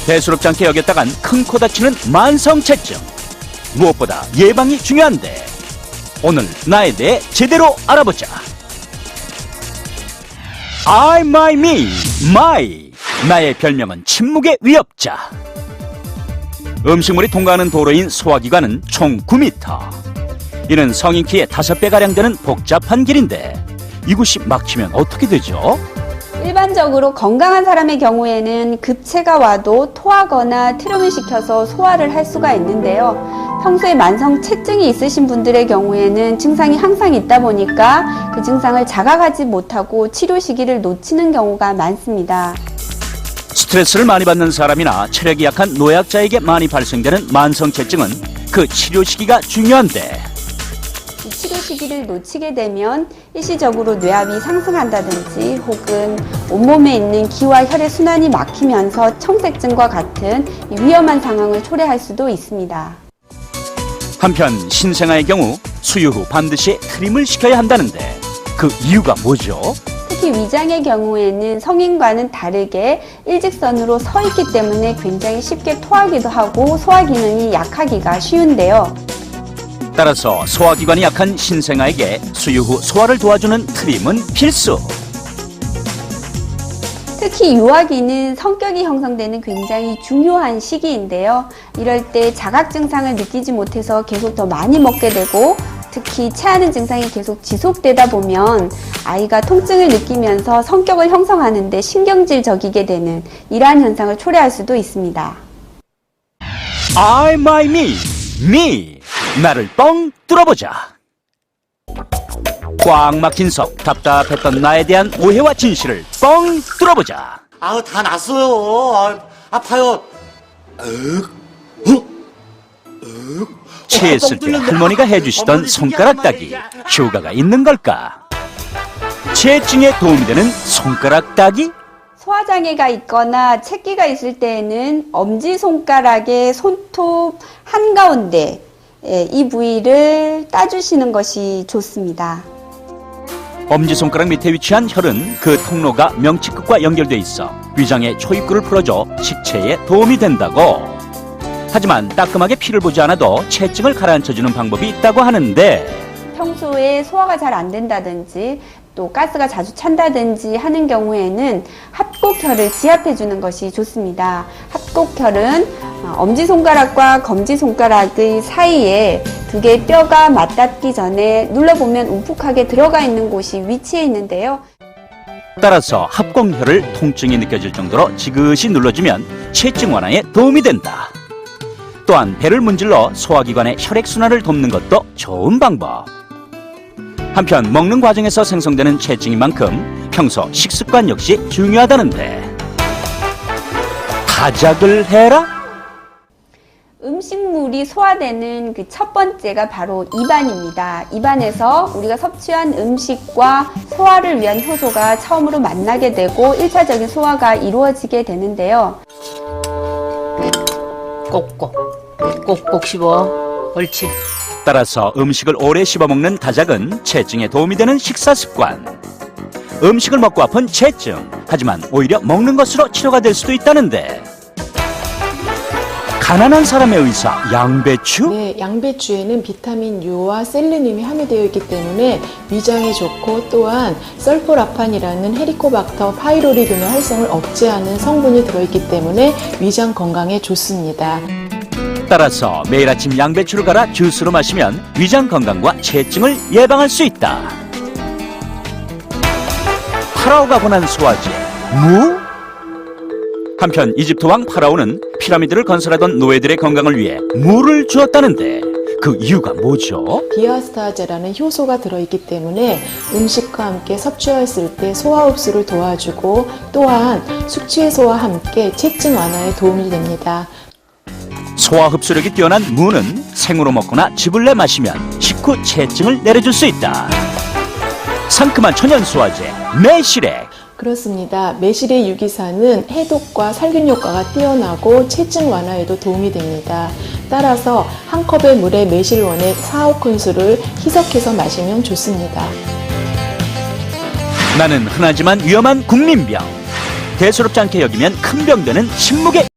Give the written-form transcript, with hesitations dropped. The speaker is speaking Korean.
대수롭지 않게 여겼다간 큰 코 다치는 만성체증. 무엇보다 예방이 중요한데 오늘 나에 대해 제대로 알아보자. I, my, me, my. 나의 별명은 침묵의 위협자. 음식물이 통과하는 도로인 소화기관은 총 9m. 이는 성인 키의 5배가량 되는 복잡한 길인데 이곳이 막히면 어떻게 되죠? 일반적으로 건강한 사람의 경우에는 급체가 와도 토하거나 트름을 시켜서 소화를 할 수가 있는데요. 평소에 만성 체증이 있으신 분들의 경우에는 증상이 항상 있다 보니까 그 증상을 자각하지 못하고 치료 시기를 놓치는 경우가 많습니다. 스트레스를 많이 받는 사람이나 체력이 약한 노약자에게 많이 발생되는 만성 체증은 그 치료 시기가 중요한데 이 치료 시기를 놓치게 되면 일시적으로 뇌압이 상승한다든지 혹은 온몸에 있는 기와 혈의 순환이 막히면서 청색증과 같은 위험한 상황을 초래할 수도 있습니다. 한편 신생아의 경우 수유 후 반드시 트림을 시켜야 한다는데 그 이유가 뭐죠? 특히 위장의 경우에는 성인과는 다르게 일직선으로 서 있기 때문에 굉장히 쉽게 토하기도 하고 소화 기능이 약하기가 쉬운데요. 따라서 소화기관이 약한 신생아에게 수유 후 소화를 도와주는 트림은 필수. 특히 유아기는 성격이 형성되는 굉장히 중요한 시기인데요. 이럴 때 자각 증상을 느끼지 못해서 계속 더 많이 먹게 되고 특히 체하는 증상이 계속 지속되다 보면 아이가 통증을 느끼면서 성격을 형성하는 데 신경질적이게 되는 이러한 현상을 초래할 수도 있습니다. I, my, me, me. 나를 뻥 뚫어보자. 꽉 막힌 속 답답했던 나에 대한 오해와 진실을 뻥 뚫어보자. 아우 다 났어요. 아파요. 체했을 때 할머니가 해주시던 손가락 따기 효과가 있는 걸까? 체증에 도움이 되는 손가락 따기? 소화장애가 있거나 체기가 있을 때에는 엄지손가락의 손톱 한가운데 이 부위를 따주시는 것이 좋습니다. 엄지손가락 밑에 위치한 혈은 그 통로가 명치끝과 연결돼 있어 위장의 초입구를 풀어줘 식체에 도움이 된다고. 하지만 따끔하게 피를 보지 않아도 체증을 가라앉혀주는 방법이 있다고 하는데 평소에 소화가 잘 안 된다든지 또 가스가 자주 찬다든지 하는 경우에는 합곡혈을 지압해 주는 것이 좋습니다. 합곡혈은 엄지손가락과 검지손가락의 사이에 두 개의 뼈가 맞닿기 전에 눌러보면 움푹하게 들어가 있는 곳이 위치해 있는데요. 따라서 합곡혈을 통증이 느껴질 정도로 지그시 눌러주면 체증 완화에 도움이 된다. 또한 배를 문질러 소화기관의 혈액순환을 돕는 것도 좋은 방법. 한편 먹는 과정에서 생성되는 체증인 만큼 평소 식습관 역시 중요하다는데 타작을 해라? 음식물이 소화되는 그 첫 번째가 바로 입안입니다. 입안에서 우리가 섭취한 음식과 소화를 위한 효소가 처음으로 만나게 되고 1차적인 소화가 이루어지게 되는데요. 꼭꼭 씹어. 옳지. 따라서 음식을 오래 씹어먹는 타작은 체증에 도움이 되는 식사 습관. 음식을 먹고 아픈 체증, 하지만 오히려 먹는 것으로 치료가 될 수도 있다는데 가난한 사람의 의사 양배추? 네, 양배추에는 비타민 U와 셀레늄이 함유되어 있기 때문에 위장에 좋고 또한 설포라판이라는 헤리코박터 파이로리 등의 활성을 억제하는 성분이 들어있기 때문에 위장 건강에 좋습니다. 따라서 매일 아침 양배추를 갈아 주스로 마시면 위장 건강과 체증을 예방할 수 있다. 파라오가 권한 소화제 무? 한편 이집트 왕 파라오는 피라미드를 건설하던 노예들의 건강을 위해 무를 주었다는데 그 이유가 뭐죠? 디아스타제라는 효소가 들어있기 때문에 음식과 함께 섭취했을 때 소화 흡수를 도와주고 또한 숙취해소와 함께 체증 완화에 도움이 됩니다. 소화 흡수력이 뛰어난 무는 생으로 먹거나 즙을 내 마시면 식후 체증을 내려줄 수 있다. 상큼한 천연 소화제 매실액. 그렇습니다. 매실의 유기산은 해독과 살균 효과가 뛰어나고 체증 완화에도 도움이 됩니다. 따라서 한 컵의 물에 매실원액 4-5큰술을 희석해서 마시면 좋습니다. 나는 흔하지만 위험한 국민병. 대수롭지 않게 여기면 큰 병 되는 침묵의